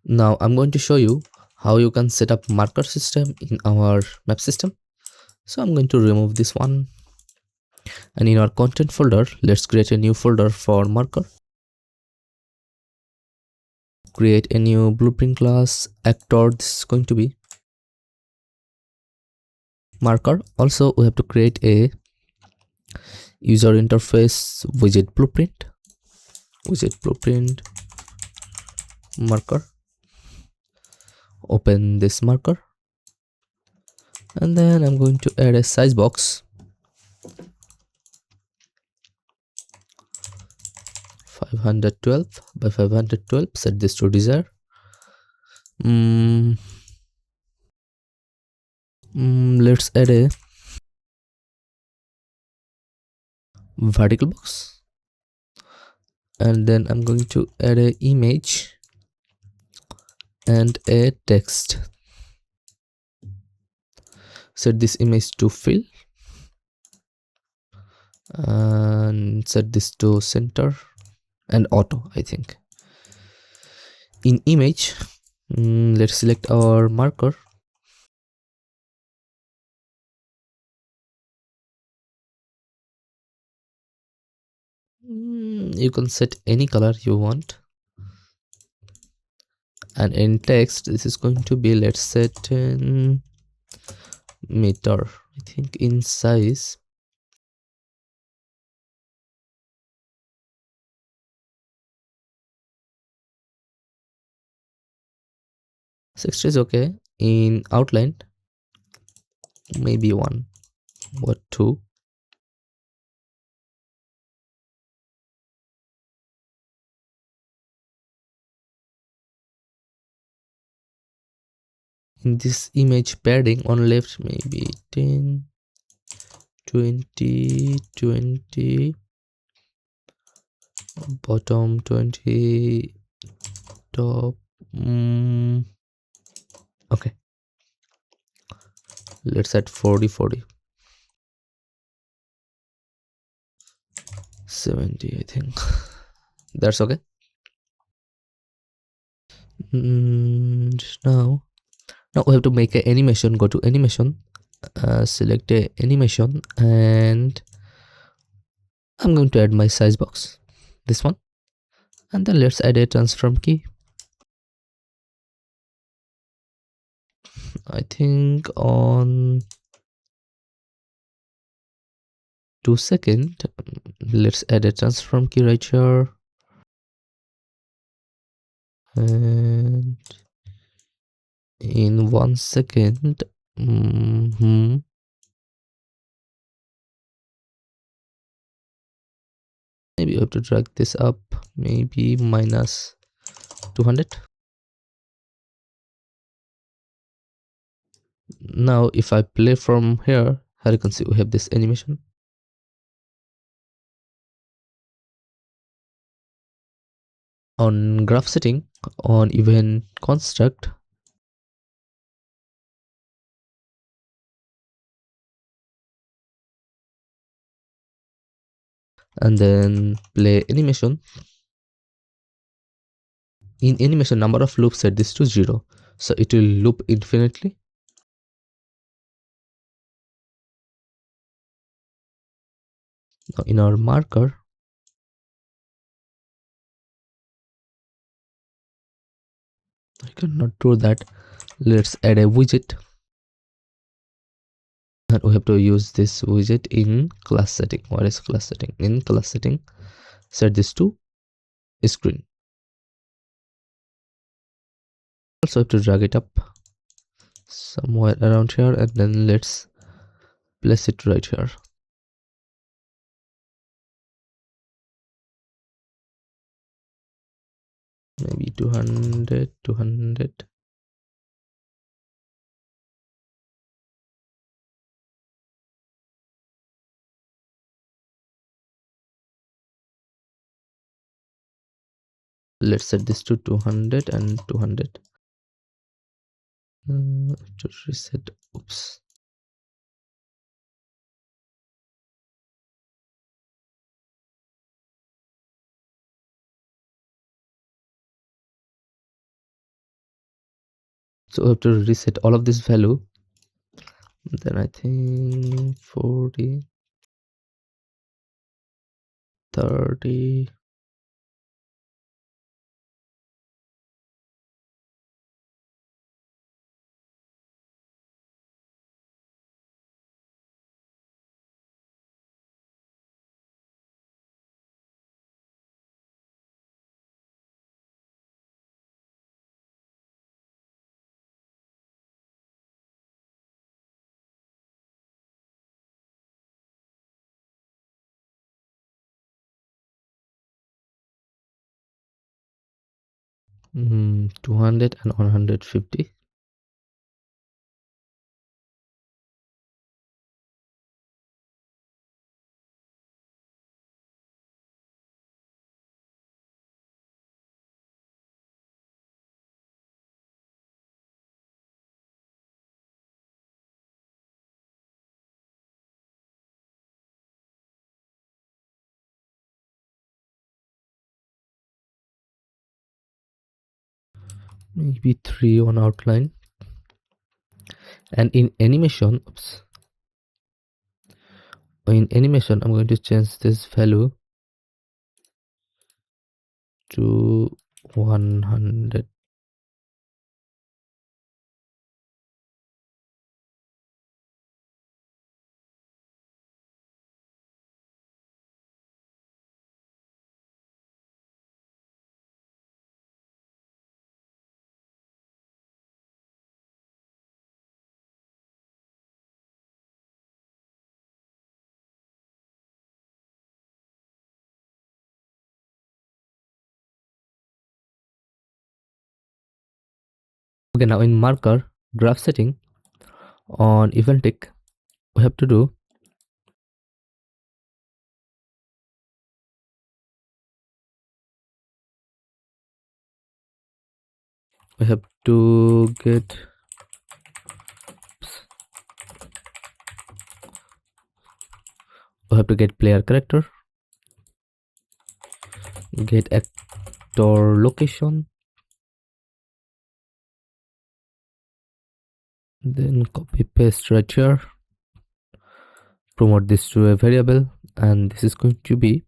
Now I'm going to show you how you can set up marker system in our map system. So I'm going to remove this one, and in our content folder, let's create a new folder for marker. Create a new blueprint class actor. This is going to be marker. Also, we have to create a user interface widget blueprint marker. Open this marker, and then I'm going to add a size box 512 by 512. Set this to desired. Let's add a vertical box, and then I'm going to add a image and a text. Set this image to fill and set this to center and auto. I think in image, let's select our marker. You can set any color you want, and in text this is going to be, let's set in meter. I think in size 60 is okay. In outline maybe 1 or 2. In this image padding on left maybe 10, 20, 20, bottom 20, top. Okay, let's set 40, 40, 70. I think that's okay. Now we have to make an animation. Go to animation, select a animation, and I'm going to add my size box, this one, and then let's add a transform key. I think on 2 seconds. Let's add a transform key right here, and in 1 second. Maybe you have to drag this up, maybe minus 200. Now if I play from here you can see we have this animation. On graph setting, on event construct, and then play animation. In animation, number of loops, set this to 0, so it will loop infinitely. Now in our marker, I cannot do that. Let's add a widget, and we have to use this widget in class setting. What is class setting? In class setting, set this to screen. Also have to drag it up somewhere around here, and then let's place it right here. Maybe 200, 200. Let's set this to 200 and 200. To reset. Oops. So we have to reset all of this value. Then I think 40, 30. Mm, 200 and 150. Maybe 3 on outline. And in animation, oops, in animation, I'm going to change this value to 100. Okay, now in marker, graph setting, on event tick, we have to do, we have to get, we have to get player character, get actor location, then copy paste right here, promote this to a variable, and this is going to be,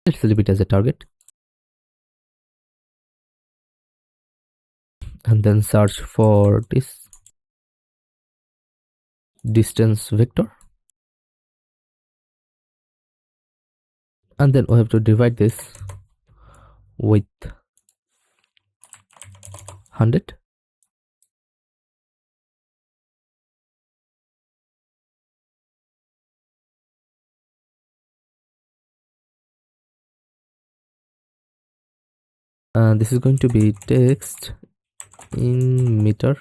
let's leave it as a target, and then search for this distance vector, and then we have to divide this with 100. And this is going to be text in meter,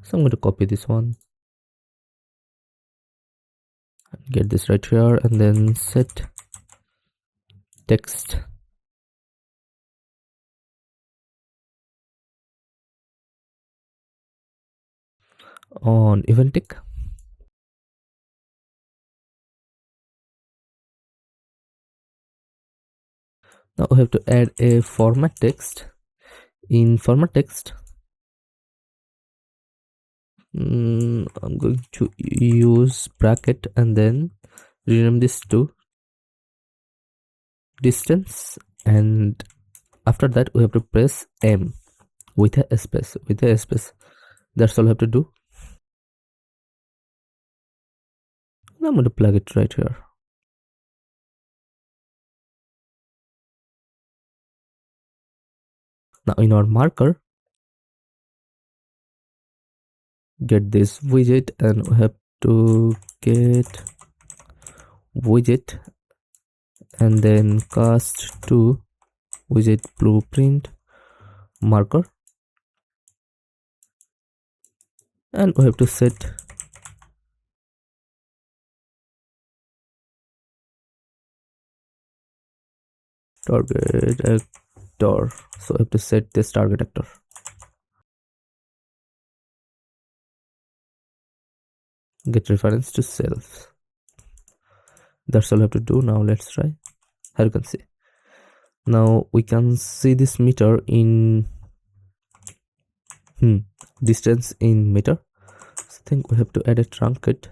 so I'm going to copy this one, get this right here, and then set text on event tick. Now we have to add a format text. In format text, I'm going to use bracket and then rename this to distance, and after that we have to press M with a space, that's all I have to do. Now I'm going to plug it right here. Now in our marker, get this widget, and we have to get widget and then cast to widget blueprint marker, and we have to set target actor, so I have to set this target actor. Get reference to self, that's all I have to do. Now let's try. Here you can see, now we can see this meter in Hmm. Distance in meter. I think we have to add a trunket.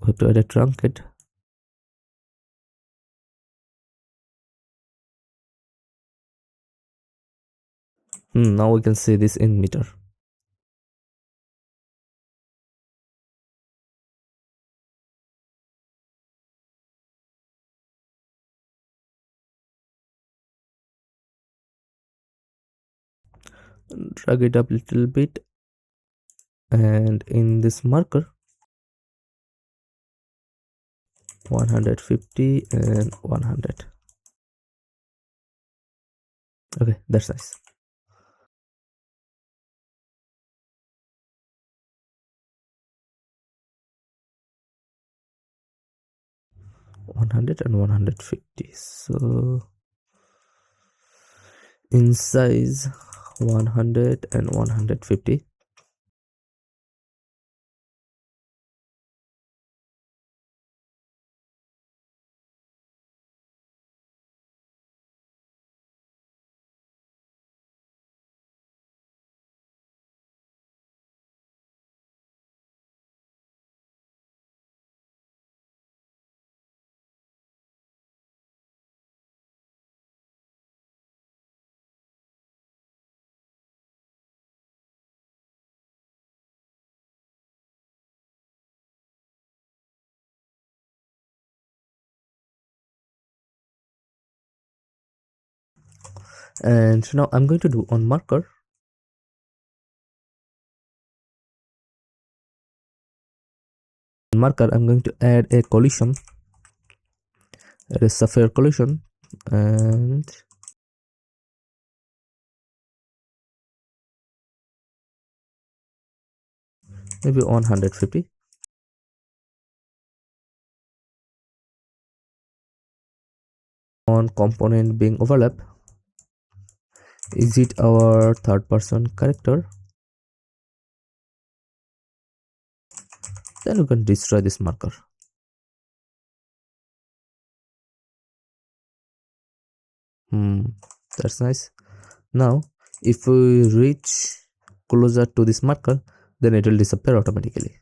We have to add a trunket. Now we can see this in meter. Drag it up a little bit, and in this marker 150 and 100. Okay, that's nice. One hundred and 150. So in size 100 and 150. And now I'm going to do on marker. Marker, I'm going to add a collision, a sapphire collision, and maybe 150. On component being overlap, exit our third person character, then we can destroy this marker. That's nice. Now if we reach closer to this marker, then it will disappear automatically.